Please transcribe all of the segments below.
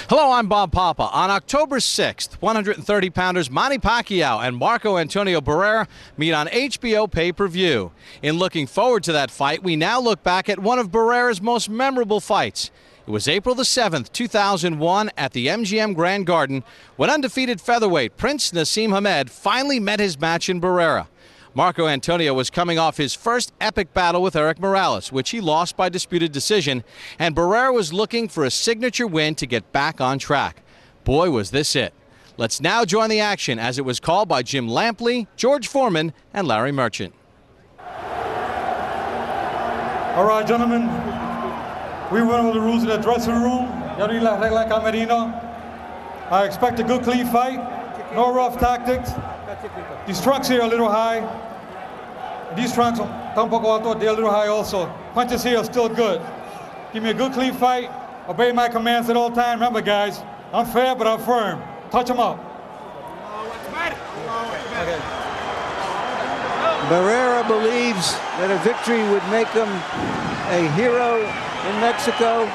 Hello, I'm Bob Papa. On October 6th, 130-pounders Manny Pacquiao and Marco Antonio Barrera meet on HBO pay-per-view. In looking forward to that fight, we now look back at one of Barrera's most memorable fights. It was April the 7th, 2001 at the MGM Grand Garden when undefeated featherweight Prince Naseem Hamed finally met his match in Barrera. Marco Antonio was coming off his first epic battle with Eric Morales, which he lost by disputed decision, and Barrera was looking for a signature win to get back on track. Boy, was this it. Let's now join the action as it was called by Jim Lampley, George Foreman, and Larry Merchant. All right, gentlemen, we went over the rules in the dressing room. I expect a good, clean fight, no rough tactics. These trunks here are a little high. These trunks are a little high also. Punches here are still good. Give me a good, clean fight. Obey my commands at all times. Remember, guys, I'm fair, but I'm firm. Touch them up. Okay. Barrera believes that a victory would make him a hero in Mexico.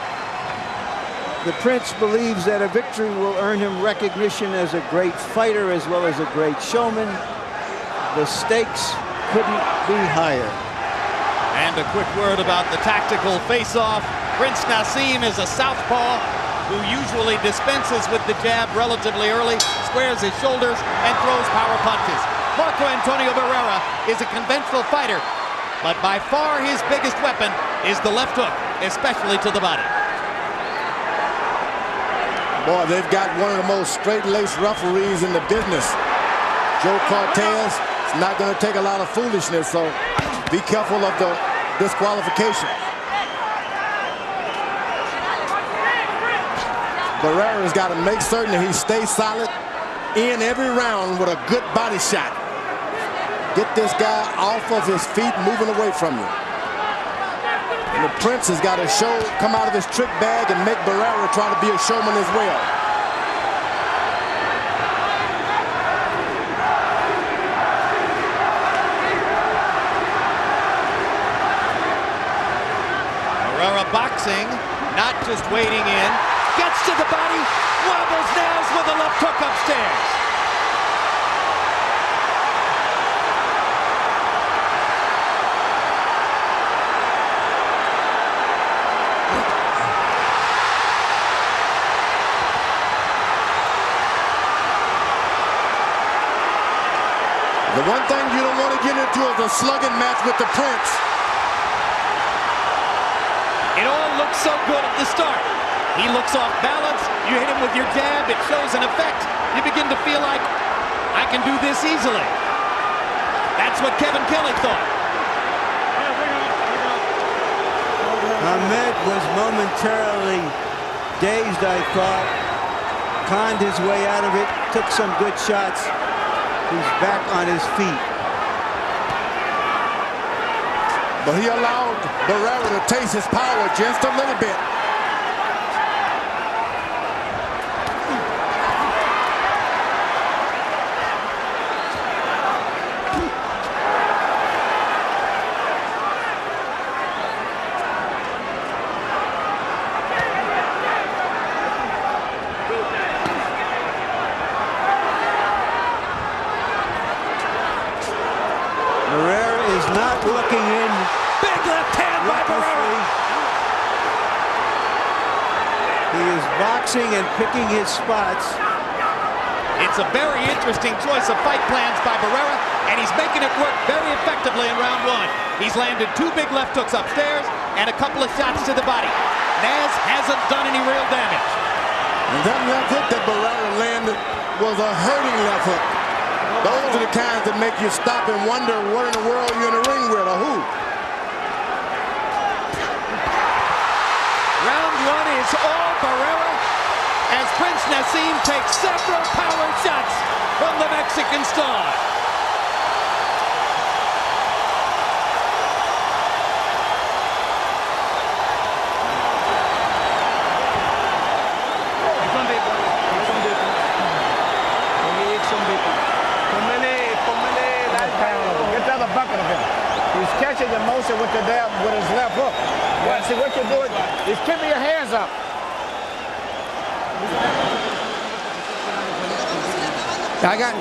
The Prince believes that a victory will earn him recognition as a great fighter as well as a great showman. The stakes couldn't be higher. And a quick word about the tactical face-off. Prince Naseem is a southpaw who usually dispenses with the jab relatively early, squares his shoulders, and throws power punches. Marco Antonio Barrera is a conventional fighter, but by far his biggest weapon is the left hook, especially to the body. Boy, they've got one of the most straight-laced referees in the business. Joe Cortez. It's not going to take a lot of foolishness, so be careful of the disqualification. Barrera's got to make certain that he stays solid in every round with a good body shot. Get this guy off of his feet, moving away from you. And the Prince has got to come out of his trick bag and make Barrera try to be a showman as well. Barrera boxing, not just waiting in, gets to the body, wobbles nails with a left hook upstairs. The one thing you don't want to get into is a slugging match with the Prince. It all looks so good at the start. He looks off balance. You hit him with your jab. It shows an effect. You begin to feel like, I can do this easily. That's what Kevin Kelly thought. Hamed was momentarily dazed, I thought. Conned his way out of it. Took some good shots. He's back on his feet. But he allowed Barrera to taste his power just a little bit. Barrera is not looking in. Big left hand by Barrera. He is boxing and picking his spots. It's a very interesting choice of fight plans by Barrera, and he's making it work very effectively in round one. He's landed two big left hooks upstairs and a couple of shots to the body. Naz hasn't done any real damage. And that left hook that Barrera landed was a hurting left hook. Those are the kinds that make you stop and wonder what in the world you're in the ring with or who. Round one is all Barrera as Prince Naseem takes several power shots from the Mexican star. He's catching the motion with his left hook. See what you're doing is keeping your hands up. I got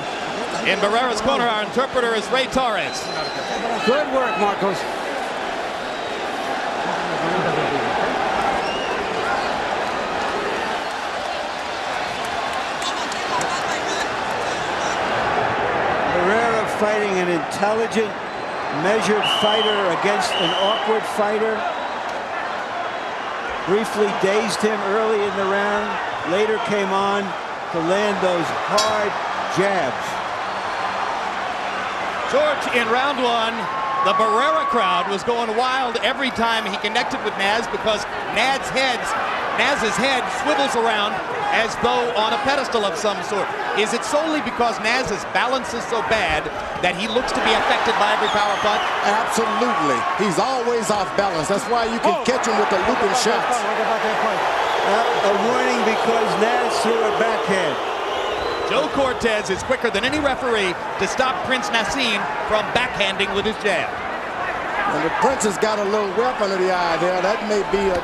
In Barrera's corner, our interpreter is Ray Torres. good work, Marcos. Barrera fighting an intelligent, measured fighter against an awkward fighter. Briefly dazed him early in the round, later came on to land those hard jabs. George, in round one, the Barrera crowd was going wild every time he connected with Naz because Naz's head swivels around as though on a pedestal of some sort. Is it solely because Naz's balance is so bad that he looks to be affected by every power punch? Absolutely. He's always off balance. That's why you can catch him with the looping shots. A warning because Naz threw a backhand. Joe Cortez is quicker than any referee to stop Prince Naseem from backhanding with his jab. And the Prince has got a little whelp under the eye there. That may be a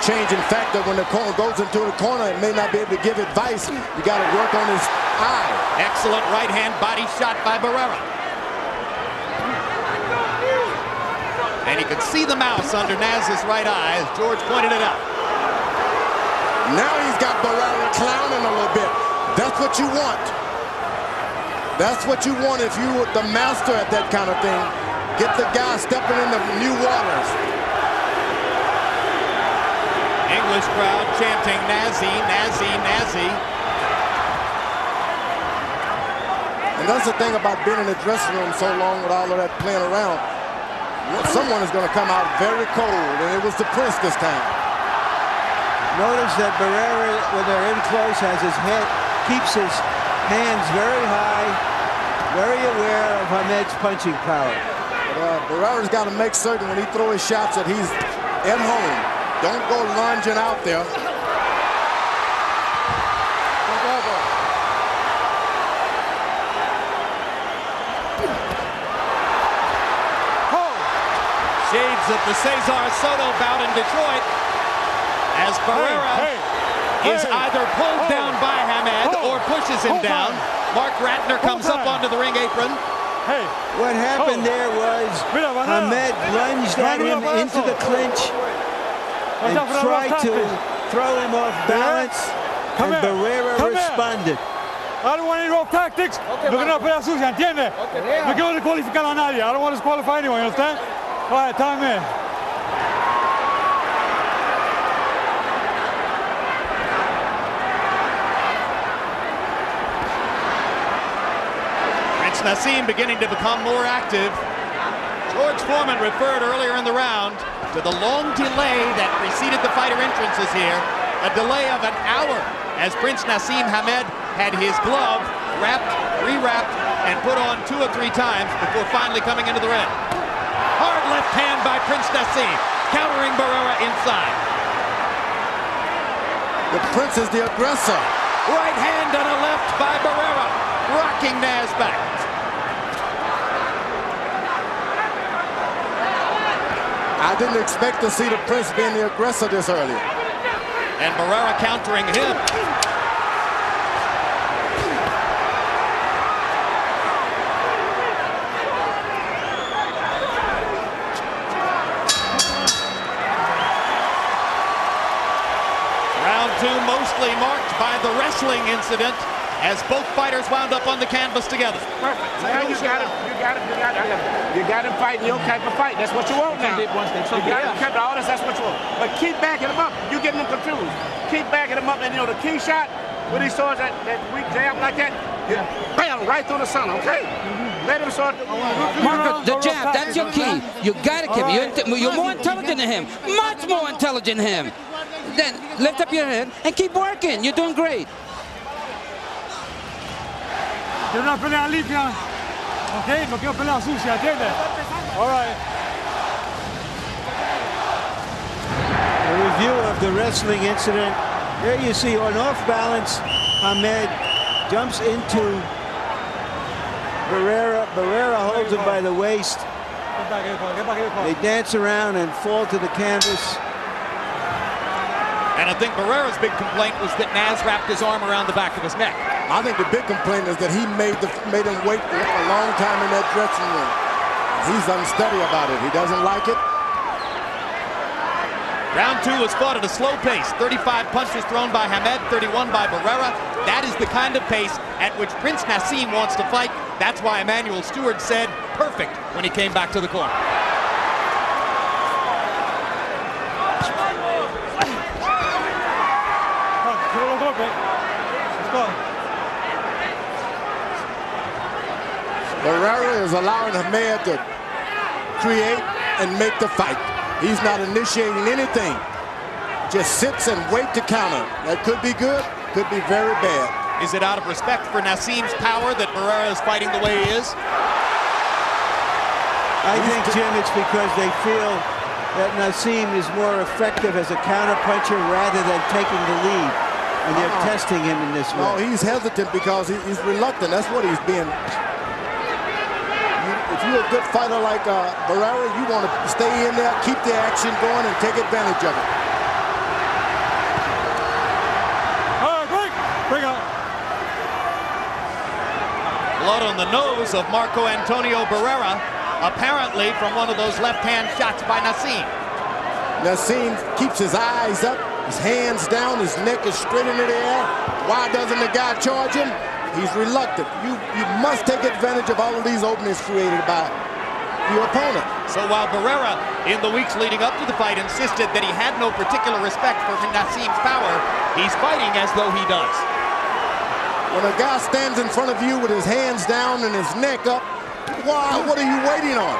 changing factor when the corner goes into the corner. It may not be able to give advice. You got to work on his eye. Excellent right hand body shot by Barrera. And you can see the mouse under Naz's right eye as George pointed it out. Now he's got Barrera clowning a little bit. That's what you want. That's what you want if you were the master at that kind of thing. Get the guy stepping into new waters. English crowd chanting Nazi, Nazi, Nazi. And that's the thing about being in the dressing room so long with all of that playing around. Someone is going to come out very cold, and it was the Prince this time. Notice that Barrera, when they're in close, has his head, keeps his hands very high, very aware of Hamed's punching power. Barrera's got to make certain when he throws his shots that he's at home. Don't go lunging out there. Shades of the Cesar Soto bout in Detroit as Barrera is either pulled down by Hamed or pushes him down. Mark Ratner comes up onto the ring apron. What happened there was Hamed lunged at him into the clinch and tried to throw him off balance, and Barrera responded. I don't want any rough tactics. Look at pelea sucia, ¿entiendes? No quiero descualificar a nadie. I don't want to disqualify anyone, you understand? All right, time in. Prince Naseem beginning to become more active. George Foreman referred earlier in the round to the long delay that preceded the fighter entrances here. A delay of an hour as Prince Naseem Hamed had his glove wrapped, rewrapped, and put on 2 or 3 times before finally coming into the ring. Hard left hand by Prince Naseem, countering Barrera inside. The Prince is the aggressor. Right hand and a left by Barrera, rocking Naz back. I didn't expect to see the Prince being the aggressor this early. And Barrera countering him. Round 2 mostly marked by the wrestling incident as both fighters wound up on the canvas together. Perfect. Now you got him fighting your type of fight. That's what you want now. You got him cut all this, that's what you want. But keep backing him up. You're getting them confused. Keep backing him up, and you know the key shot, when he starts that weak jab like that, bam, right through the sun, okay? Let him start. Marco, the jab, that's your key. You gotta keep it. You're more intelligent than him. Much more intelligent than him. Then lift up your head and keep working. You're doing great. Quiero una pelea limpia, ¿ok? No quiero pelea sucia, ¿entiendes? All right. A review of the wrestling incident. There you see on off balance, Hamed jumps into Barrera. Barrera holds him by the waist. They dance around and fall to the canvas. And I think Barrera's big complaint was that Naz wrapped his arm around the back of his neck. I think the big complaint is that he made him wait a long time in that dressing room. He's unsteady about it. He doesn't like it. Round 2 was fought at a slow pace. 35 punches thrown by Hamed, 31 by Barrera. That is the kind of pace at which Prince Naseem wants to fight. That's why Emmanuel Stewart said perfect when he came back to the corner. Barrera is allowing Hamed to create and make the fight. He's not initiating anything. Just sits and wait to counter. That could be good, could be very bad. Is it out of respect for Naseem's power that Barrera is fighting the way he is? I think, Jim, it's because they feel that Naseem is more effective as a counterpuncher rather than taking the lead. And they're testing him in this way. No, he's hesitant because he's reluctant. That's what he's being. If you're a good fighter like Barrera, you want to stay in there, keep the action going, and take advantage of it. All right, bring up. Blood on the nose of Marco Antonio Barrera, apparently from one of those left-hand shots by Naseem. Naseem keeps his eyes up, his hands down, his neck is straight into the air. Why doesn't the guy charge him? He's reluctant. You must take advantage of all of these openings created by your opponent. So while Barrera, in the weeks leading up to the fight, insisted that he had no particular respect for Naseem's power, he's fighting as though he does. When a guy stands in front of you with his hands down and his neck up, why? What are you waiting on?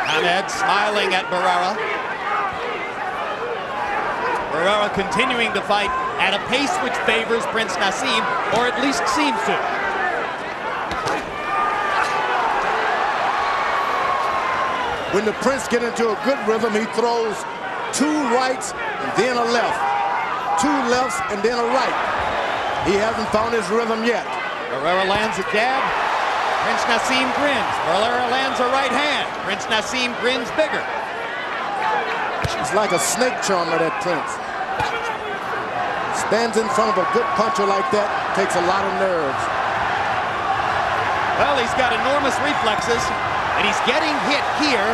Hamed smiling at Barrera. Barrera continuing to fight at a pace which favors Prince Naseem, or at least seems to. When the Prince gets into a good rhythm, he throws 2 rights and then a left. 2 lefts and then a right. He hasn't found his rhythm yet. Barrera lands a jab. Prince Naseem grins. Barrera lands a right hand. Prince Naseem grins bigger. It's like a snake charmer, that Prince. Stands in front of a good puncher like that, takes a lot of nerves. Well, he's got enormous reflexes, and he's getting hit here,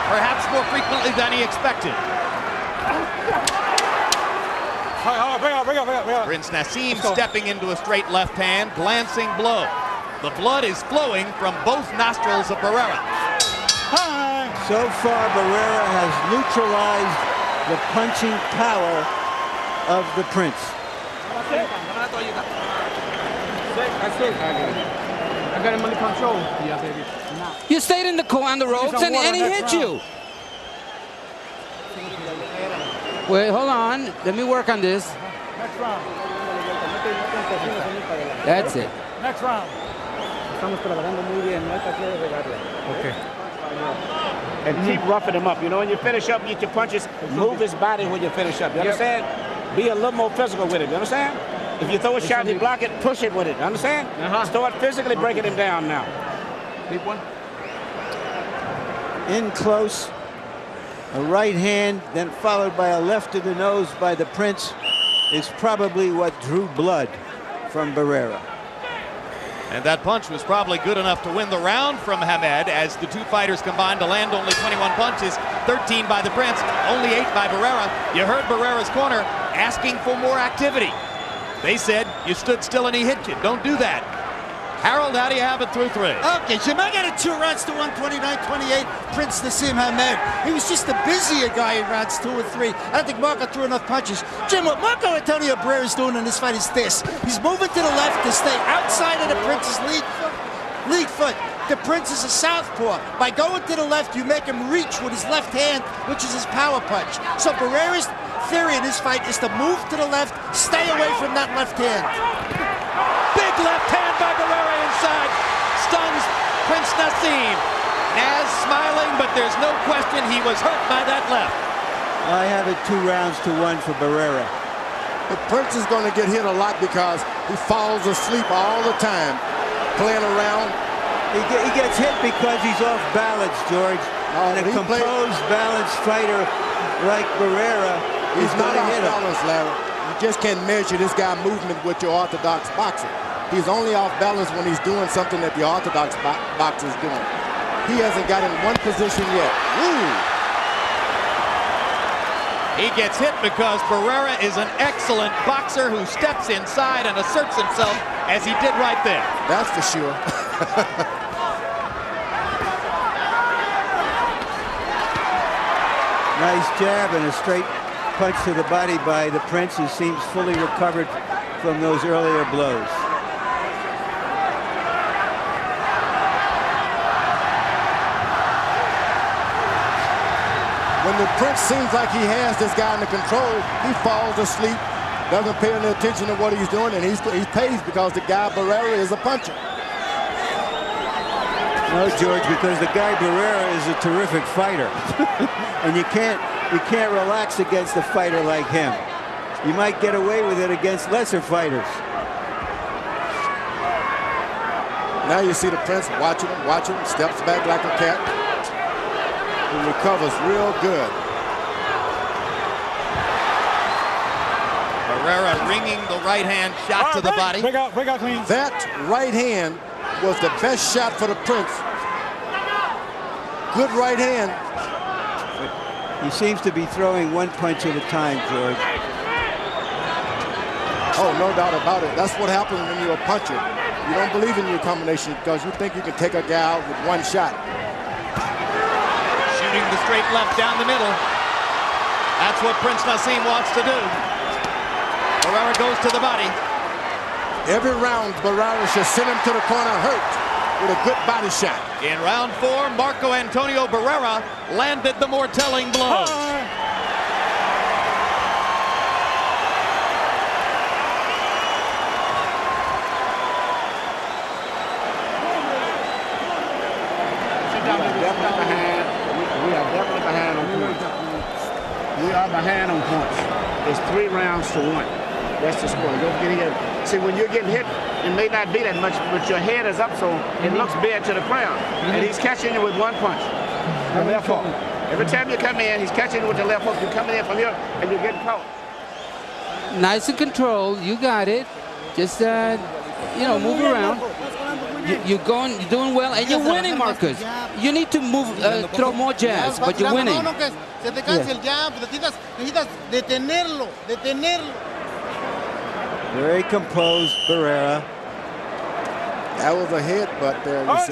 perhaps more frequently than he expected. Bring up. Prince Naseem stepping into a straight left hand, glancing blow. The blood is flowing from both nostrils of Barrera. So far, Barrera has neutralized the punching power of the Prince. I got him under control. Yeah, baby. You stayed in the on the ropes and he hit you. Wait, hold on. Let me work on this. Next round. That's it. Next round. Okay. And keep roughing him up. You know, when you finish up, get your punches, move his body when you finish up. You understand? Be a little more physical with it. You understand? If you throw a shot and you block it, push it with it. You understand? Start physically breaking him down now. Deep one. In close, a right hand, then followed by a left to the nose by the Prince, is probably what drew blood from Barrera. And that punch was probably good enough to win the round from Hamed, as the 2 fighters combined to land only 21 punches, 13 by the Prince, only 8 by Barrera. You heard Barrera's corner asking for more activity. They said, you stood still and he hit you. Don't do that. Harold, how do you have it through 3? Okay, Jim, I got it 2 rounds to 129-28. Prince Naseem Hamed. He was just a busier guy in rounds 2 and 3. I don't think Marco threw enough punches. Jim, what Marco Antonio Barrera is doing in this fight is this. He's moving to the left to stay outside of the Prince's lead foot. The Prince is a southpaw. By going to the left, you make him reach with his left hand, which is his power punch. So Barrera's theory in this fight is to move to the left, stay away from that left hand. Big left hand by Barrera inside. Stuns Prince Naseem. Naz smiling, but there's no question he was hurt by that left. I have it 2 rounds to 1 for Barrera. The Prince is going to get hit a lot because he falls asleep all the time, playing around. He gets hit because he's off balance, George. And a composed, balanced fighter like Barrera He's is not going to off hit him. balance, Larry. You just can't measure this guy's movement with your orthodox boxer. He's only off balance when he's doing something that the orthodox boxer is doing. He hasn't got in one position yet. Ooh. He gets hit because Barrera is an excellent boxer who steps inside and asserts himself as he did right there. That's for sure. Nice jab and a straight punch to the body by the Prince, who seems fully recovered from those earlier blows. When the Prince seems like he has this guy under control, he falls asleep, doesn't pay any attention to what he's doing, and he pays because the guy Barrera is a puncher. No, George, because the guy Barrera is a terrific fighter. And you can't relax against a fighter like him. You might get away with it against lesser fighters. Now you see the Prince watching him, steps back like a cat. He recovers real good. Barrera ringing the right hand shot to the body. Break out clean. That right hand was the best shot for the Prince. Good right hand. He seems to be throwing one punch at a time, George. Oh, no doubt about it. That's what happens when you're a puncher. You don't believe in your combination because you think you can take a guy out with one shot. Shooting the straight left down the middle. That's what Prince Naseem wants to do. Barrera goes to the body. Every round, Barrera should send him to the corner hurt with a good body shot. In round 4, Marco Antonio Barrera landed the more telling blow. We are definitely behind on points. We are behind on points. It's 3 rounds to 1. That's the score. Don't forget, see, when you're getting hit, it may not be that much, but your head is up, so it looks bad to the crowd. And he's catching you with one punch. The left hook. Every time you come in, he's catching you with the left hook. You're coming in from here, and you're getting caught. Nice and controlled. You got it. Just, you know, move around. You're doing well, and you're winning, Marcus. You need to move, throw more jabs, but you're winning. Very composed, Barrera. That was a headbutt there, you see.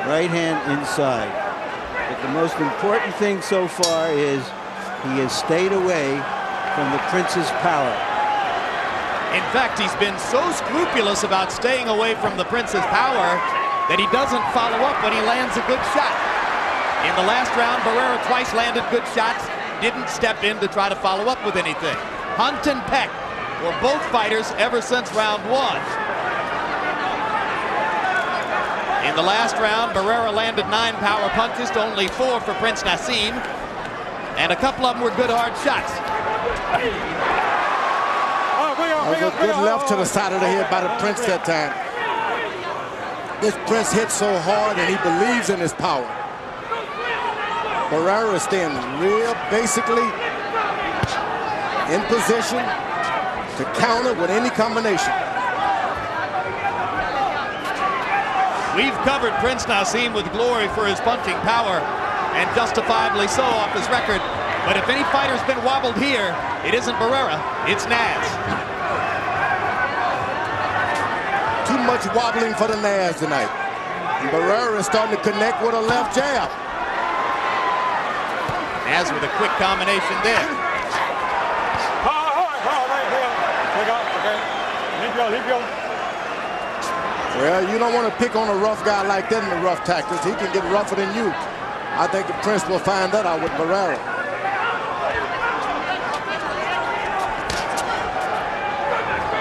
Right hand inside. But the most important thing so far is he has stayed away from the Prince's power. In fact, he's been so scrupulous about staying away from the Prince's power that he doesn't follow up when he lands a good shot. In the last round, Barrera twice landed good shots, didn't step in to try to follow up with anything. Hunt and peck were both fighters ever since round 1. In the last round, Barrera landed 9 power punches to only 4 for Prince Naseem, and a couple of them were good hard shots. A good left to the side of the head by the Prince that time. This Prince hits so hard and he believes in his power. Barrera is staying real basically in position to counter with any combination. We've covered Prince Naseem with glory for his punching power, and justifiably so off his record. But if any fighter's been wobbled here, it isn't Barrera, it's Naz. Too much wobbling for the Naz tonight. And Barrera is starting to connect with a left jab. Naz with a quick combination there. Well, you don't want to pick on a rough guy like that in the rough tactics. He can get rougher than you. I think the Prince will find that out with Barrera.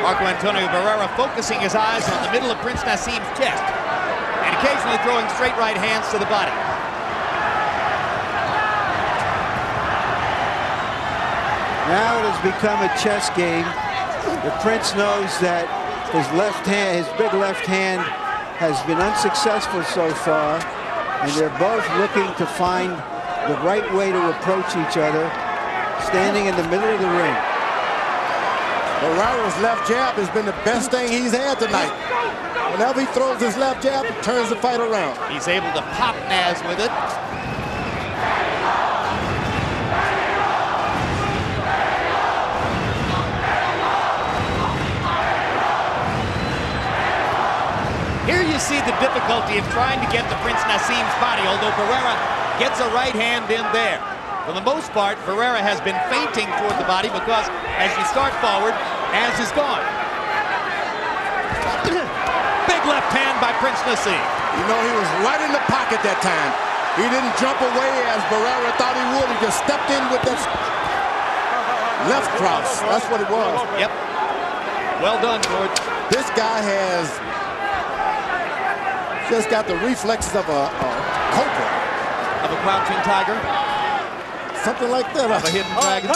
Marco Antonio Barrera focusing his eyes on the middle of Prince Naseem's chest and occasionally throwing straight right hands to the body. Now it has become a chess game. The Prince knows that his left hand, his big left hand, has been unsuccessful so far. And they're both looking to find the right way to approach each other, standing in the middle of the ring. Barrera's left jab has been the best thing he's had tonight. Whenever he throws his left jab, it turns the fight around. He's able to pop Naz with it. Here you see the difficulty of trying to get to Prince Naseem's body, although Barrera gets a right hand in there. For the most part, Barrera has been feinting toward the body because as you start forward, Naz is gone. Big left hand by Prince Naseem. You know, he was right in the pocket that time. He didn't jump away as Barrera thought he would. He just stepped in with that left cross. That's what it was. Yep. Well done, George. This guy has just got the reflexes of a cobra. Of a crouching tiger. Something like that. Of a hidden dragon.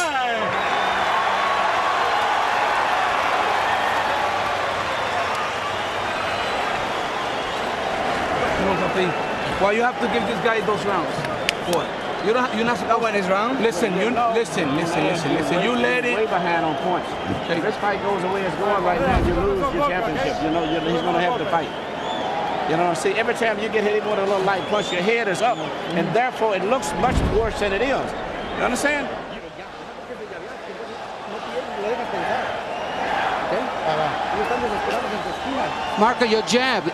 Why you have to give this guy those rounds? What? You're not supposed. That one is round. Listen, listen. You let it. Way behind on points. If this fight goes the way it's going right now, you lose your championship. You know, he's going to have to fight. You know, see, every time you get hit with a little light punch, your head is up, and therefore it looks much worse than it is. You understand? Marco, your jab,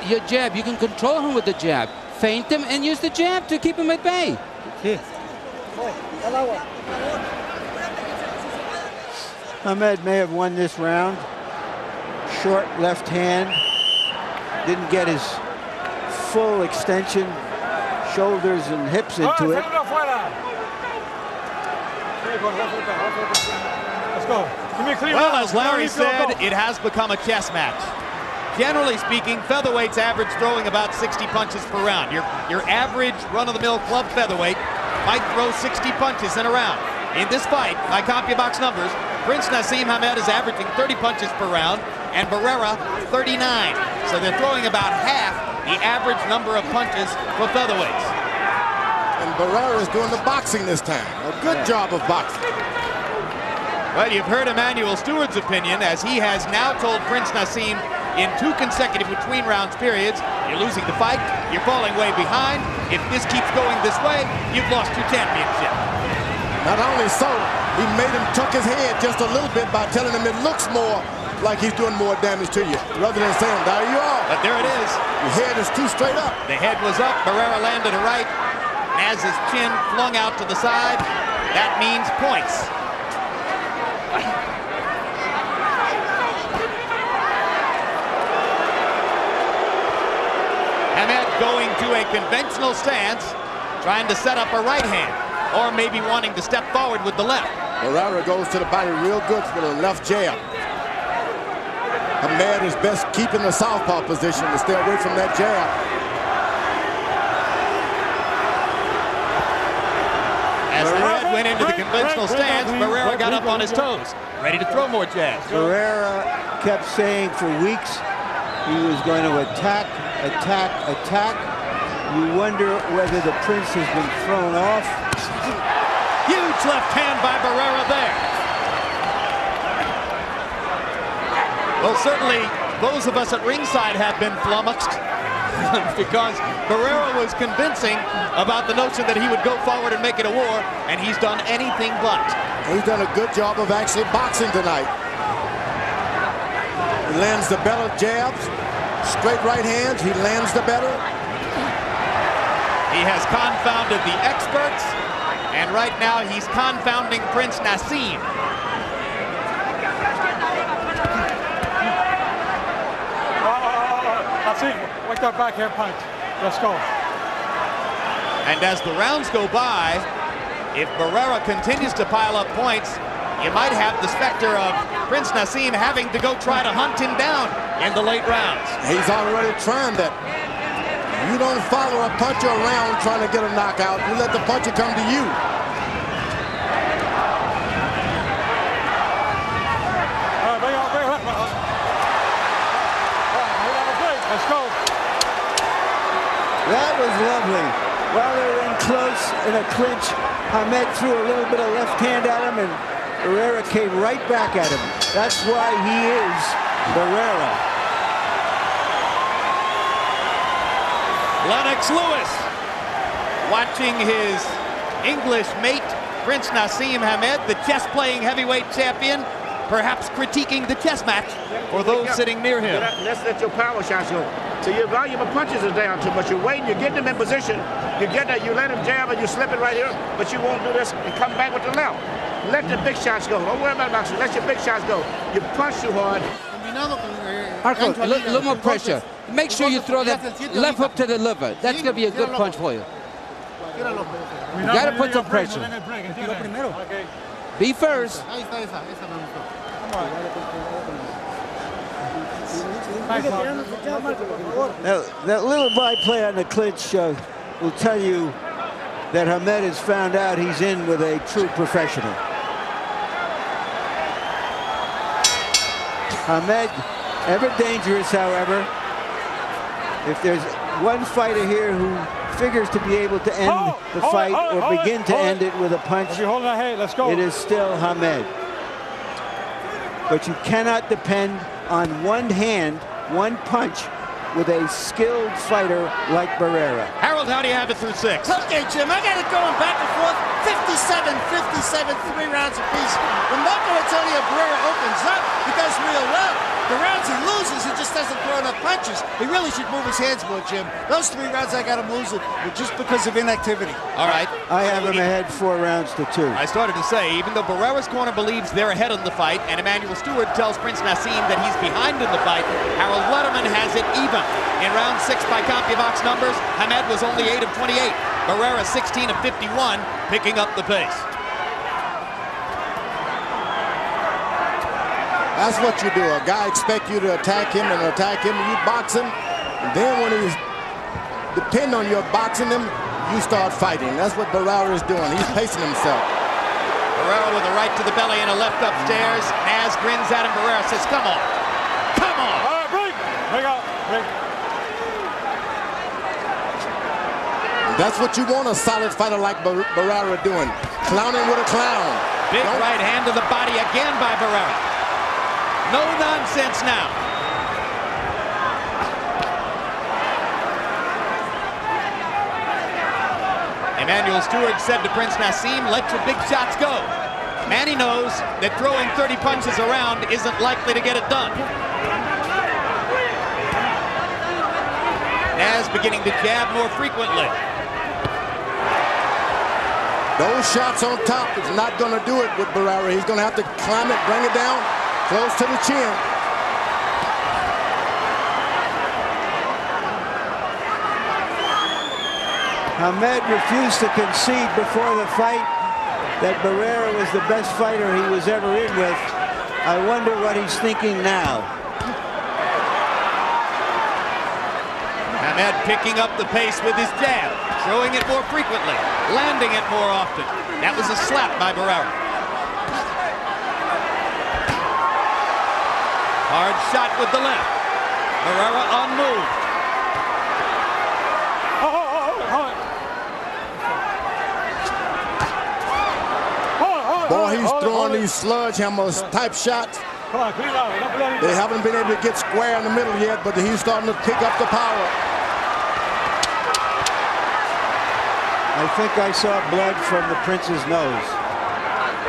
you can control him with the jab. Feint him and use the jab to keep him at bay. Ahmed may have won this round. Short left hand. Didn't get his full extension, shoulders and hips into it. Let's go. Well, as Larry said, it has become a chess match. Generally speaking, featherweights average throwing about 60 punches per round. Your average run-of-the-mill club featherweight might throw 60 punches in a round. In this fight, by CompuBox numbers, Prince Naseem Hamed is averaging 30 punches per round, and Barrera 39. So they're throwing about half the average number of punches for featherweights. And Barrera is doing the boxing this time. A good job of boxing. Well, you've heard Emmanuel Stewart's opinion, as he has now told Prince Naseem in 2 consecutive between rounds periods, you're losing the fight, you're falling way behind. If this keeps going this way, you've lost your championship. Not only so, he made him tuck his head just a little bit by telling him it looks more like he's doing more damage to you, rather than saying, there you are. But there it is. Your head is too straight up. The head was up, Barrera landed a right. Naz's chin flung out to the side. That means points. Hamed going to a conventional stance, trying to set up a right hand, or maybe wanting to step forward with the left. Barrera goes to the body real good with a left jab. Hamed is best keeping the southpaw position to stay away from that jab. As the head went into the conventional stance, Barrera got up on his toes, ready to throw more jabs. Barrera kept saying for weeks he was going to attack. You wonder whether the Prince has been thrown off. Huge left hand by Barrera there. Well, certainly those of us at ringside have been flummoxed because Barrera was convincing about the notion that he would go forward and make it a war, and he's done anything but. He's done a good job of actually boxing tonight. He lands the better jabs, straight right hands, he lands the better. He has confounded the experts, and right now he's confounding Prince Naseem. Naseem, wake that backhand punch. Let's go. And as the rounds go by, if Barrera continues to pile up points, you might have the specter of Prince Naseem having to go try to hunt him down in the late rounds. He's already trying that. You don't follow a puncher around trying to get a knockout. You let the puncher come to you. Let's go. That was lovely. While they were in close in a clinch, Hamed threw a little bit of left hand at him, and Barrera came right back at him. That's why he is Barrera. Lennox Lewis watching his English mate, Prince Naseem Hamed, the chess-playing heavyweight champion, perhaps critiquing the chess match for those sitting near him. Let's let your power shots go. So your volume of punches is down too much. You're waiting, you get them in position, you get that, you let him jab and you slip it right here, but you won't do this and come back with the left. Let the big shots go. Don't worry about boxing. Let your big shots go. You punch too hard. Marco, a little more pressure. Make sure you throw that left hook to the liver. That's going to be a good punch for you. You got to put some pressure. Be first. Now, that little byplay on the clinch will tell you that Hamed has found out he's in with a true professional. Hamed, ever dangerous, however. If there's one fighter here who figures to be able to end the fight or begin to end it with a punch, it is still Hamed. But you cannot depend on one hand, one punch, with a skilled fighter like Barrera. Harold, how do you have it through 6? Okay, Jim, I got it going back and forth. 57, 3 rounds apiece. When Marco Antonio Barrera opens up, he does real well. The rounds he loses, he just doesn't throw enough punches. He really should move his hands more, Jim. Those 3 rounds I got him losing, but just because of inactivity. All right. I have him ahead 4 rounds to 2. I started to say, even though Barrera's corner believes they're ahead in the fight, and Emmanuel Stewart tells Prince Naseem that he's behind in the fight, Harold Letterman has it even. In round 6 by CompuBox numbers, Hamed was only 8 of 28. Barrera 16 of 51, picking up the pace. That's what you do. A guy expects you to attack him and attack him, and you box him. And then when he's depend on your boxing him, you start fighting. That's what Barrera is doing. He's pacing himself. Barrera with a right to the belly and a left upstairs. Naz grins at him. Barrera says, come on. Come on. All right, break. Break out. Break. That's what you want a solid fighter like Barrera doing. Clowning with a clown. Big right hand to the body again by Barrera. No nonsense now. Emmanuel Stewart said to Prince Naseem, let your big shots go. Manny knows that throwing 30 punches around isn't likely to get it done. Naz beginning to jab more frequently. Those shots on top is not going to do it with Barrera. He's going to have to climb it, bring it down, close to the chin. Hamed refused to concede before the fight that Barrera was the best fighter he was ever in with. I wonder what he's thinking now. Hamed picking up the pace with his jab, throwing it more frequently, landing it more often. That was a slap by Barrera. Hard shot with the left. Barrera unmoved. Boy, he's throwing these sledgehammers type shots. They haven't been able to get square in the middle yet, but he's starting to pick up the power. I think I saw blood from the prince's nose.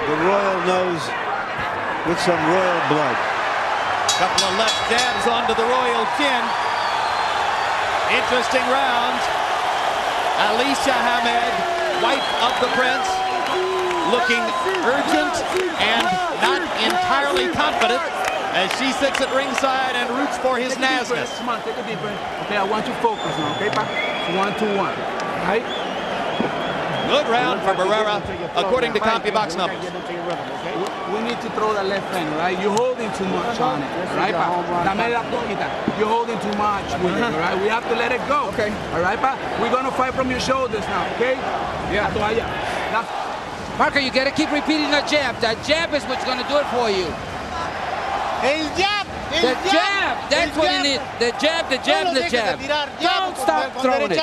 The royal nose with some royal blood. Couple of left jabs onto the royal chin. Interesting rounds. Alicia Hamed, wife of the prince, looking urgent and not entirely confident as she sits at ringside and roots for his Nasness. Come on, take a deep breath. Okay, I want you to focus now, okay, Pa? 1, 2, 1. Right? Good round for Barrera, according to CompuBox numbers. We need to throw the left hand, right? You're holding too much on it, right, Pa? You're holding too much with it, all right? We have to let it go. Okay. All right, Pa? We're going to fight from your shoulders now, okay? Yeah. Marco, you got to keep repeating the jab. That jab is what's going to do it for you. El jab! The jab! That's what you need. The jab, the jab, the jab. Don't stop throwing it.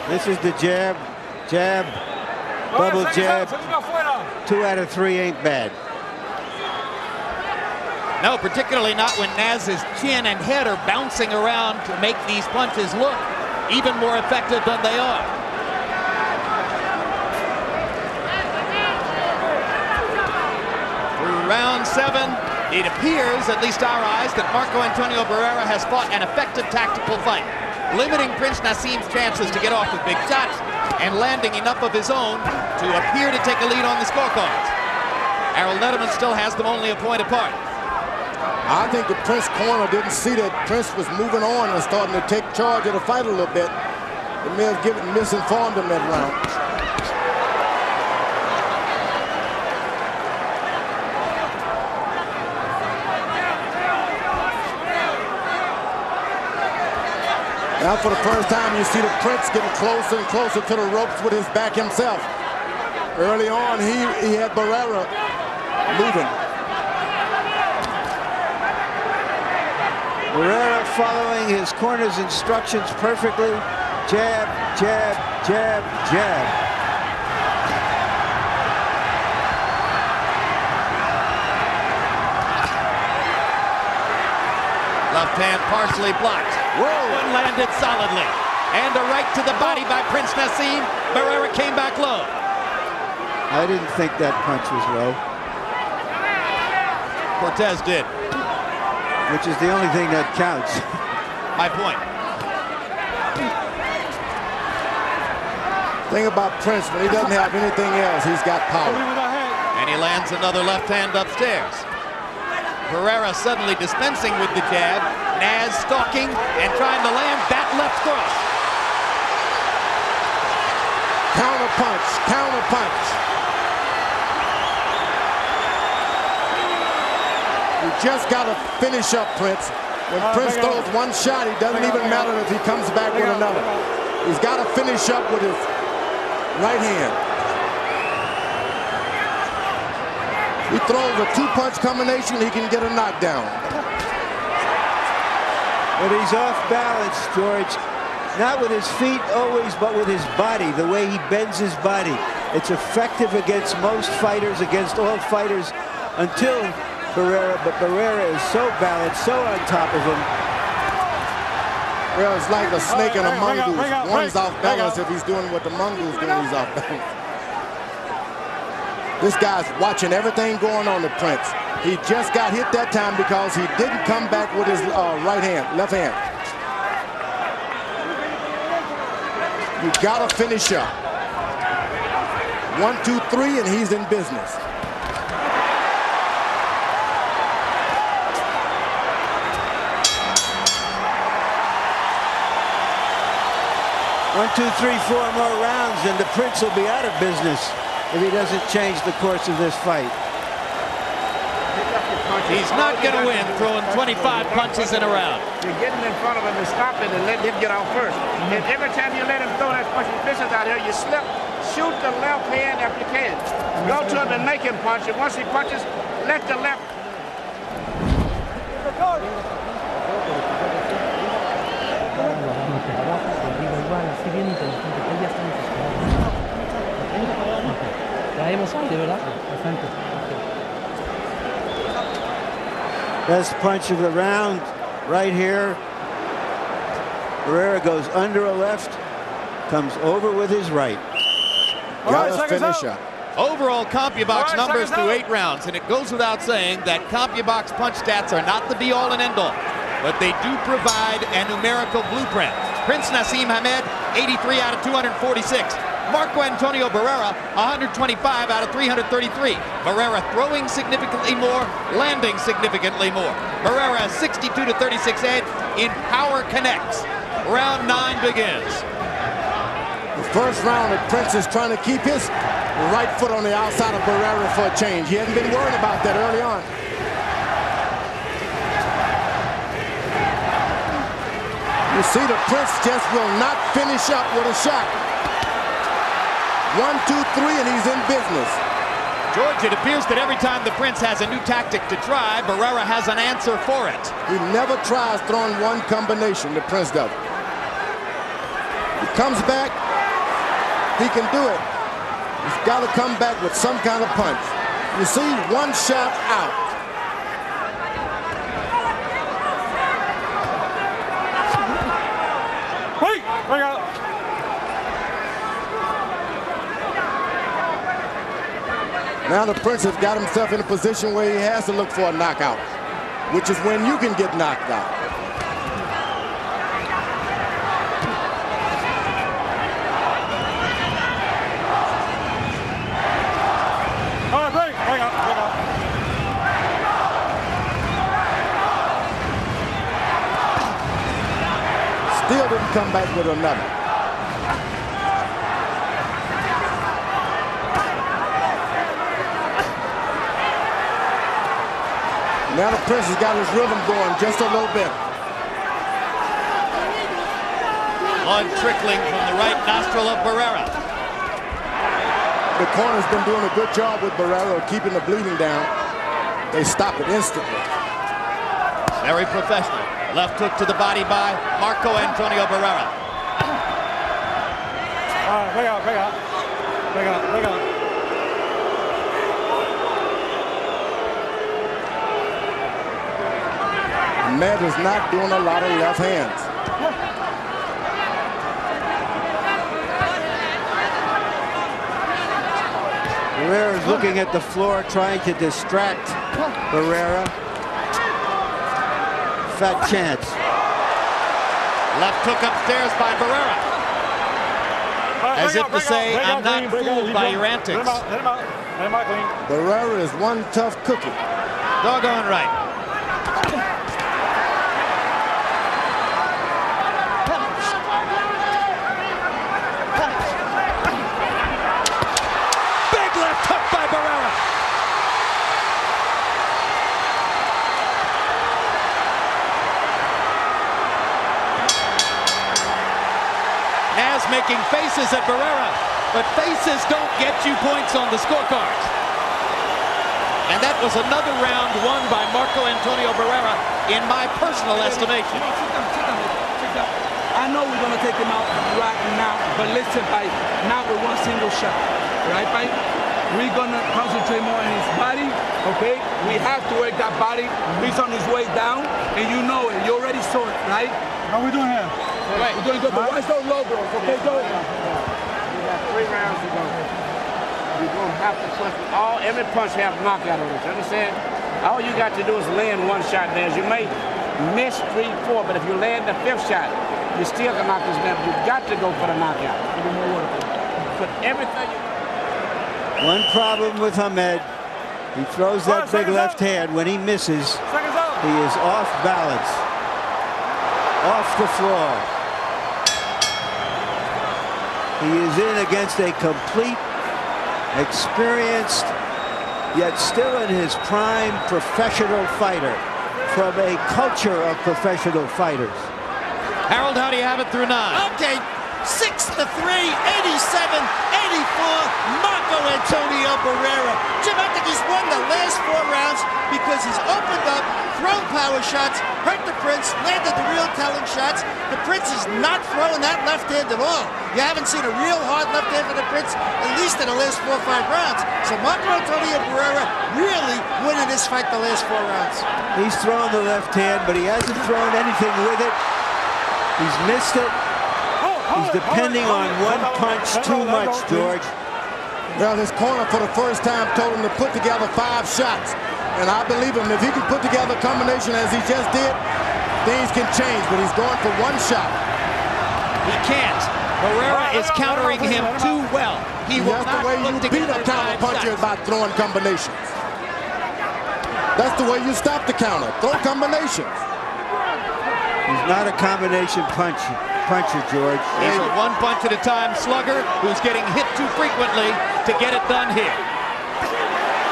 This is the jab, jab, double jab. 2 out of 3 ain't bad. No, particularly not when Naz's chin and head are bouncing around to make these punches look even more effective than they are. Through round 7, it appears, at least our eyes, that Marco Antonio Barrera has fought an effective tactical fight, limiting Prince Naseem's chances to get off with big shots and landing enough of his own to appear to take a lead on the scorecards. Harold Netterman still has them only a point apart. I think the Prince corner didn't see that Prince was moving on and starting to take charge of the fight a little bit. They may have misinformed him that round. Now for the first time you see the Prince getting closer and closer to the ropes with his back himself. Early on he had Barrera moving. Barrera following his corner's instructions perfectly. Jab, jab, jab, jab. Left hand partially blocked. Whoa! One landed solidly. And a right to the body by Prince Naseem. Barrera came back low. I didn't think that punch was low. Cortez did. Which is the only thing that counts. My point. Thing about Prince, when he doesn't have anything else, he's got power. And he lands another left hand upstairs. Barrera suddenly dispensing with the jab. Naz stalking and trying to land that left cross. Counter punch, counter punch. You just got to finish up Prince. When Prince throws one shot, it doesn't even matter if he comes back with another. He's got to finish up with his right hand. He throws a 2-punch combination, he can get a knockdown. But he's off balance, George. Not with his feet always, but with his body, the way he bends his body. It's effective against most fighters, against all fighters, until Barrera, but Barrera is so balanced, so on top of him. Well, it's like a snake and a mongoose. One's off balance. If he's doing what the mongoose doing, he's off balance. This guy's watching everything going on to Prince. He just got hit that time because he didn't come back with his left hand. You gotta finish up. 1, 2, 3, and he's in business. One, 2, 3, 4 more rounds, and the Prince will be out of business if he doesn't change the course of this fight. He's not going to win throwing 25 punches in a round. You're getting in front of him and stopping and letting him get out first. And every time you let him throw that punch, vicious out here, you slip, shoot the left hand if you can. Go to him and make him punch, and once he punches, let the left. Best punch of the round right here. Barrera goes under a left, comes over with his right. Got to finish up. Overall CompuBox numbers through 8 rounds, and it goes without saying that CompuBox punch stats are not the be-all and end-all, but they do provide a numerical blueprint. Prince Naseem Hamed, 83 out of 246. Marco Antonio Barrera, 125 out of 333. Barrera throwing significantly more, landing significantly more. Barrera 62 to 36 edge in power connects. Round 9 begins. The first round, the Prince is trying to keep his right foot on the outside of Barrera for a change. He hadn't been worried about that early on. You see the Prince just will not finish up with a shot. 1, 2, 3, and he's in business. George, it appears that every time the Prince has a new tactic to try, Barrera has an answer for it. He never tries throwing one combination, the Prince does. He comes back, he can do it. He's got to come back with some kind of punch. You see, one shot out. Wait, bring out. Now the Prince has got himself in a position where he has to look for a knockout, which is when you can get knocked out. Still didn't come back with another. Now the Prince has got his rhythm going just a little bit. Blood trickling from the right nostril of Barrera. The corner's been doing a good job with Barrera of keeping the bleeding down. They stop it instantly. Very professional. Left hook to the body by Marco Antonio Barrera. Bring out, bring out. Bring out, bring out. Ahmed is not doing a lot of left hands. Barrera is looking at the floor, trying to distract Barrera. Fat chance. Left hook upstairs by Barrera. As if to say, I'm not fooled by your antics. Barrera is one tough cookie. Doggone right. Making faces at Barrera, but faces don't get you points on the scorecard. And that was another round won by Marco Antonio Barrera, in my personal estimation. I know we're going to take him out right now, but listen, Pai, not with one single shot, right, Pai? We're going to concentrate more on his body, okay? We have to work that body. He's on his way down, and you know it. You already saw it, right? How we doing here? Right. We're doing good, but watch those logos, okay, go? We got 3 rounds to go. You're going to have to punch. Every punch have knockout on it, you understand? All you got to do is land one shot there. You may miss 3, 4, but if you land the 5th shot, you still can knock this man. You've got to go for the knockout. Put everything you... One problem with Ahmed, he throws that big left hand. When he misses, he is off balance, off the floor. He is in against a complete, experienced, yet still in his prime professional fighter from a culture of professional fighters. Harold, how do you have it through 9? Okay, 6-3, 87, 84, Marco Antonio Barrera. Jim, I think he's won the last 4 rounds because he's opened up, thrown power shots, hurt the Prince, landed the real telling shots. The Prince is not throwing that left hand at all. You haven't seen a real hard left hand for the Prince, at least in the last 4 or 5 rounds. So Marco Antonio Barrera really winning this fight the last 4 rounds. He's thrown the left hand, but he hasn't thrown anything with it. He's missed it. He's depending on one punch too much, George. Well, his corner for the first time told him to put together 5 shots. And I believe him. If he can put together a combination as he just did, things can change. But he's going for 1 shot. He can't. Barrera is countering him too well. He will That's not the way you put beat a together counter 5 puncher shots. by throwing combinations. That's the way you stop the counter. Throw combinations. He's not a combination puncher, George. He's a 1 punch at a time slugger who's getting hit too frequently to get it done here.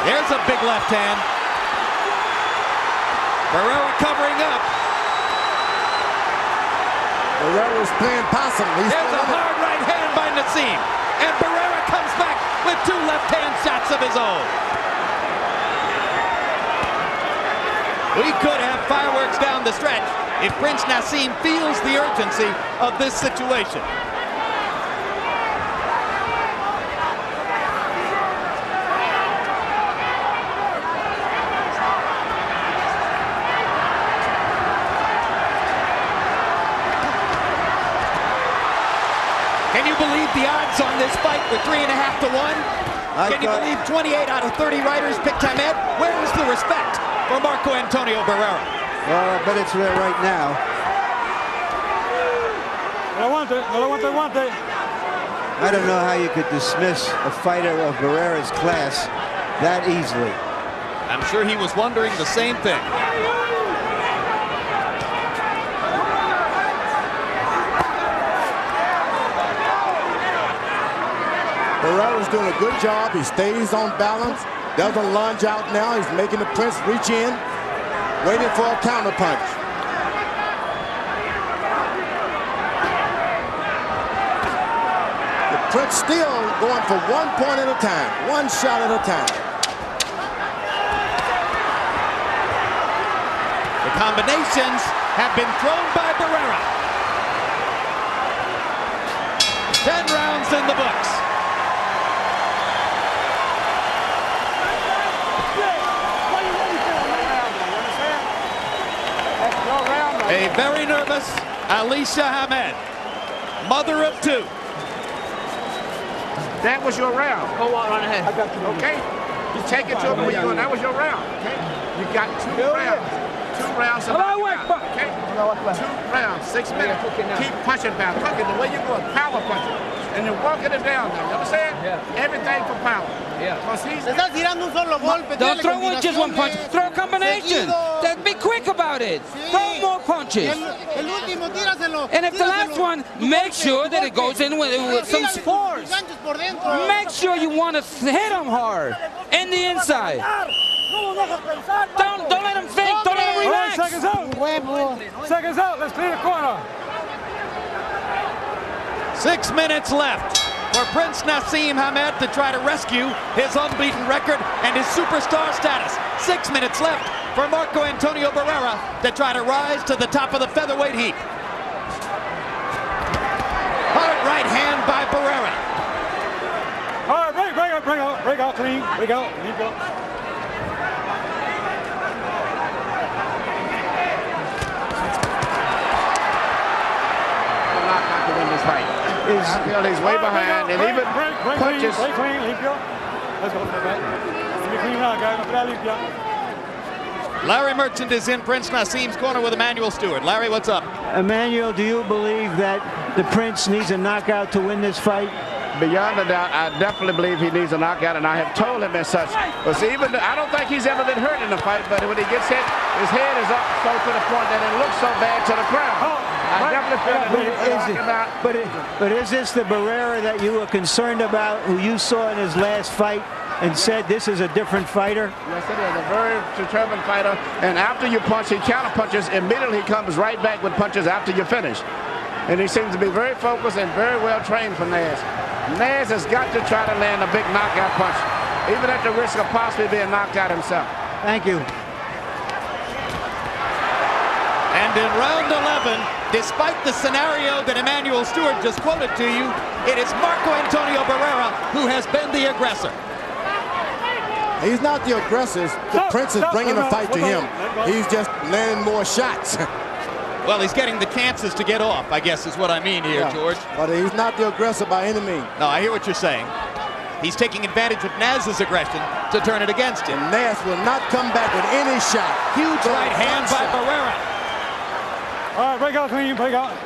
There's a big left hand. Barrera covering up. Barrera's playing possum. There's a hard right hand by Naseem. And Barrera comes back with 2 left-hand shots of his own. We could have fireworks down the stretch if Prince Naseem feels the urgency of this situation. the odds on this fight were 3.5 to 1. Can you believe 28 out of 30 writers picked Hamed? Where is the respect for Marco Antonio Barrera? Well, I bet it's there right now. I don't know how you could dismiss a fighter of Barrera's class that easily. I'm sure he was wondering the same thing. Barrera's doing a good job. He stays on balance, doesn't lunge out now. He's making the Prince reach in, waiting for a counter punch. The Prince still going for 1 point at a time, 1 shot at a time. The combinations have been thrown by Barrera. 10 rounds in the books. A very nervous Alicia Hamed, mother of 2. That was your round. Go on ahead. Okay? You take it to him where you're going. That was your round. Okay? You got 2 rounds. 2 rounds. Okay? 2 rounds. 6 minutes. Keep punching down. Cooking the way you're going. Power punching. And you're walking it down now. You understand? Yeah. Everything for power. Yeah. Don't throw in just 1 punch. Throw combinations. Be quick about it. Throw more punches. And if the last one, make sure that it goes in with some force. Make sure you want to hit him hard in the inside. Don't let him think. Don't let him relax. Seconds out. Seconds out. Let's clear the corner. 6 minutes left for Prince Naseem Hamed to try to rescue his unbeaten record and his superstar status. 6 minutes left for Marco Antonio Barrera to try to rise to the top of the featherweight heap. Hard right hand by Barrera. All right, break out, clean, break out, leave go. Not to win this fight. I feel he's way behind, and even punches. Break clean, limpio. Let's go, back. Let me clean out, guys. Limpio. Larry Merchant is in Prince Naseem's corner with Emmanuel Stewart. Larry, what's up? Emmanuel, do you believe that the Prince needs a knockout to win this fight? Beyond a doubt, I definitely believe he needs a knockout, and I have told him as such. But see, I don't think he's ever been hurt in a fight, but when he gets hit, his head is up so to the point that it looks so bad to the crowd. I definitely feel that he needs to knock him out. But is this the Barrera that you were concerned about, who you saw in his last fight and said this is a different fighter? Yes, it is a very determined fighter, and after you punch, he counter punches. Immediately he comes right back with punches after you finish. And he seems to be very focused and very well trained for Naz. Naz has got to try to land a big knockout punch, even at the risk of possibly being knocked out himself. Thank you. And in round 11, despite the scenario that Emmanuel Stewart just quoted to you, it is Marco Antonio Barrera who has been the aggressor. He's not the aggressor. The Prince is bringing the fight to him. He's just landing more shots. Well, he's getting the chances to get off, I guess is what I mean here, George. But he's not the aggressor by any means. No, I hear what you're saying. He's taking advantage of Naz's aggression to turn it against him. And Naz will not come back with any shot. Huge right hand by Barrera. All right, break out, clean, break out.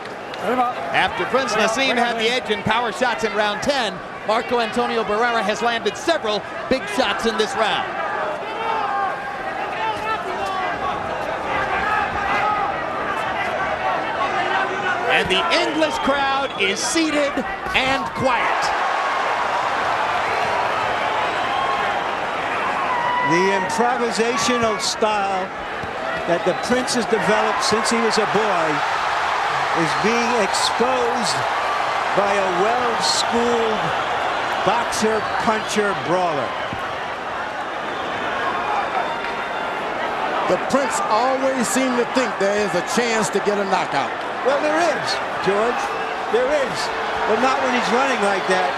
After Prince Naseem had the edge in power shots in round 10, Marco Antonio Barrera has landed several big shots in this round. And the English crowd is seated and quiet. The improvisational style that the Prince has developed since he was a boy is being exposed by a well-schooled boxer, puncher, brawler. The Prince always seemed to think there is a chance to get a knockout. Well, there is, George. There is. But not when he's running like that.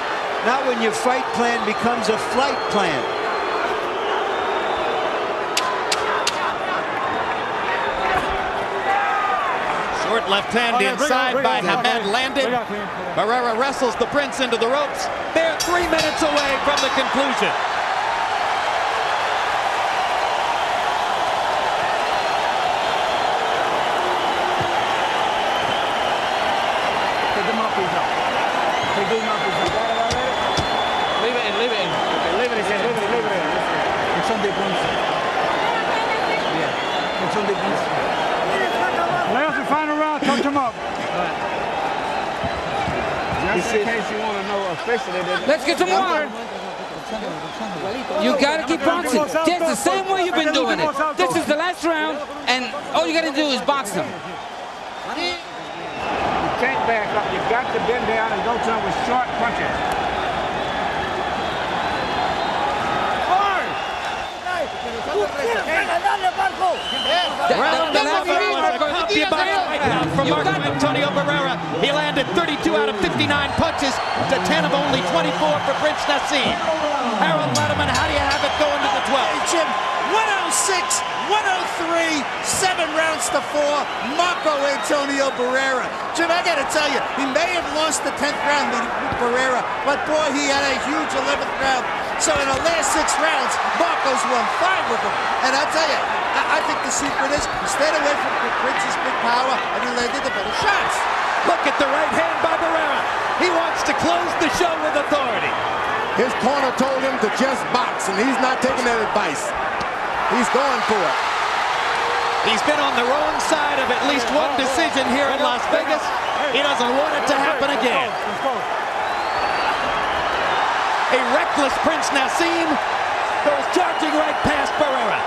Not when your fight plan becomes a flight plan. Short left hand inside by Hamed landed. Barrera wrestles the Prince into the ropes. They're 3 minutes away from the conclusion. Take the mouthpiece out. Take the mouthpiece out. Leave it in, leave it in. Leave it in, leave it in. It's on the points. Yeah, it's on the points. Last and final round, touch him up. Just in case you want to know officially. Let's get some more. You got to keep boxing. Just the same way you've been doing it. This is the last round, and all you got to do is box them. You can't back up. You got to bend down and go to him with short punches. From Marco Antonio Barrera. He landed 32 out of 59 punches to 10 of only 24 for Prince Naseem. Harold Letterman, how do you have it going to the 12th? Hey, Jim, 106, 103, 7 rounds to 4, Marco Antonio Barrera. Jim, I got to tell you, he may have lost the 10th round with Barrera, but boy, he had a huge 11th round. So in the last 6 rounds, Marco's won 5 with him. And I tell you, I think the secret is he stayed away from Prince's big power and he landed the better shots. Look at the right hand by Barrera. He wants to close the show with authority. His corner told him to just box, and he's not taking that advice. He's going for it. He's been on the wrong side of at least one decision here in Las Vegas. He doesn't want it to happen again. A reckless Prince Naseem goes charging right past Barrera.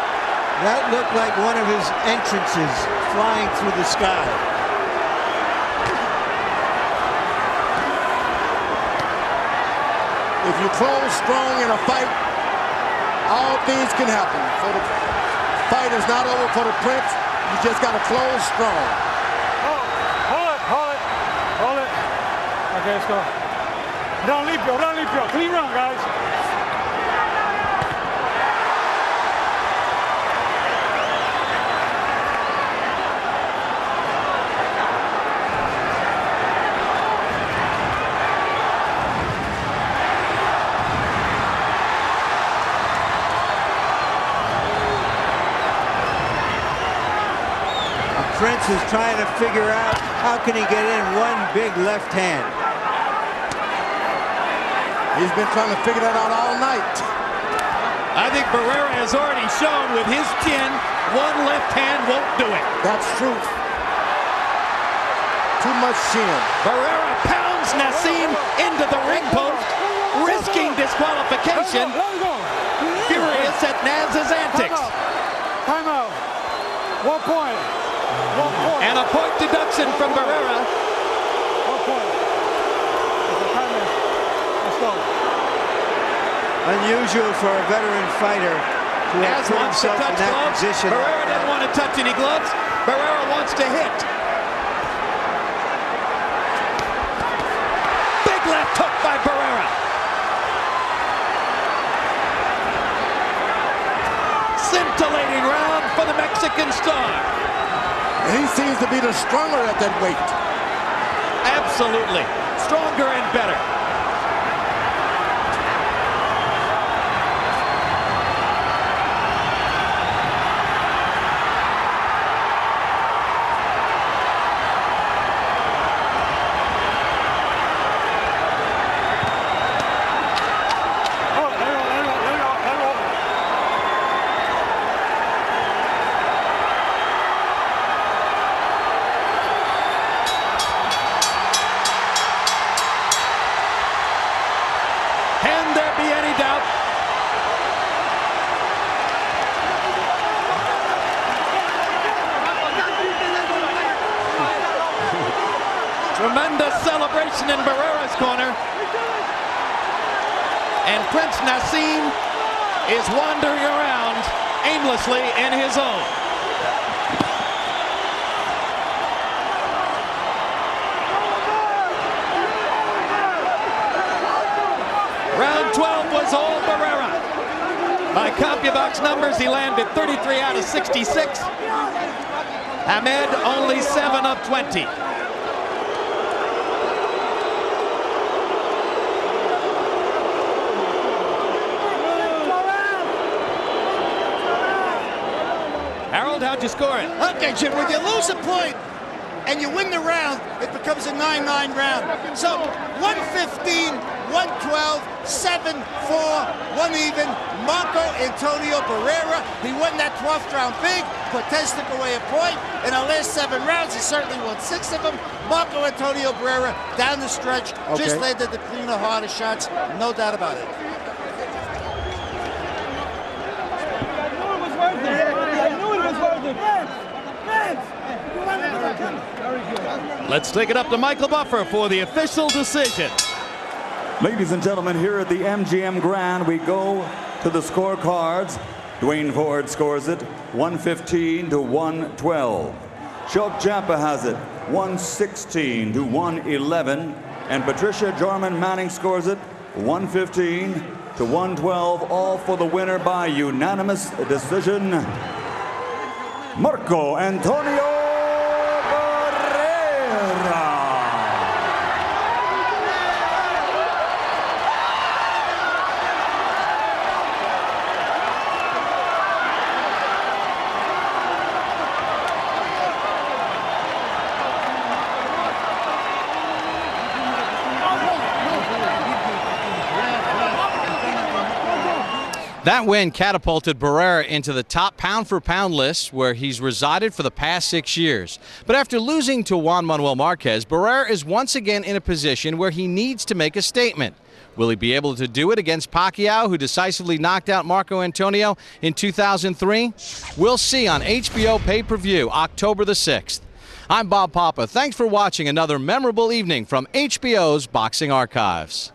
That looked like one of his entrances flying through the sky. If you close strong in a fight, all things can happen. So the fight is not over for the Prince. You just got to close strong. Hold it. Okay, let's go. Run limpio. Clean run, guys. Prince is trying to figure out how can he get in one big left hand. He's been trying to figure that out all night. I think Barrera has already shown with his chin, one left hand won't do it. That's truth. Too much chin. Barrera pounds Naseem into the ring post, risking disqualification. Furious at Naz's antics. Time out. 1 point. And a point deduction from Barrera. 1 point. Let's go. Unusual for a veteran fighter to have Naz put wants to himself touch in that gloves. position. Barrera doesn't want to touch any gloves. Barrera wants to hit. Big left hook by Barrera. Scintillating round for the Mexican star. And he seems to be the stronger at that weight. Absolutely. Stronger and better. Tremendous celebration in Barrera's corner. And Prince Naseem is wandering around aimlessly in his own. Round 12 was all Barrera. By CompuBox numbers, he landed 33 out of 66. Hamed only 7 of 20. Harold, how'd you score it? Okay, Jim, when you lose a point and you win the round, it becomes a 9-9 round. So 115, 112, 7-4, 1 even. Marco Antonio Barrera, he won that 12th round big. Cortez took away a point. In our last 7 rounds, he certainly won 6 of them. Marco Antonio Barrera down the stretch, just landed the cleaner, harder shots, no doubt about it. Let's take it up to Michael Buffer for the official decision. Ladies and gentlemen, here at the MGM Grand, we go to the scorecards. Dwayne Ford scores it 115 to 112. Shulk Jampa has it 116 to 111. And Patricia Jarman Manning scores it 115 to 112, all for the winner by unanimous decision, Marco Antonio Barrera. That win catapulted Barrera into the top pound-for-pound list, where he's resided for the past 6 years. But after losing to Juan Manuel Marquez, Barrera is once again in a position where he needs to make a statement. Will he be able to do it against Pacquiao, who decisively knocked out Marco Antonio in 2003? We'll see on HBO pay-per-view October the 6th. I'm Bob Papa. Thanks for watching another memorable evening from HBO's Boxing Archives.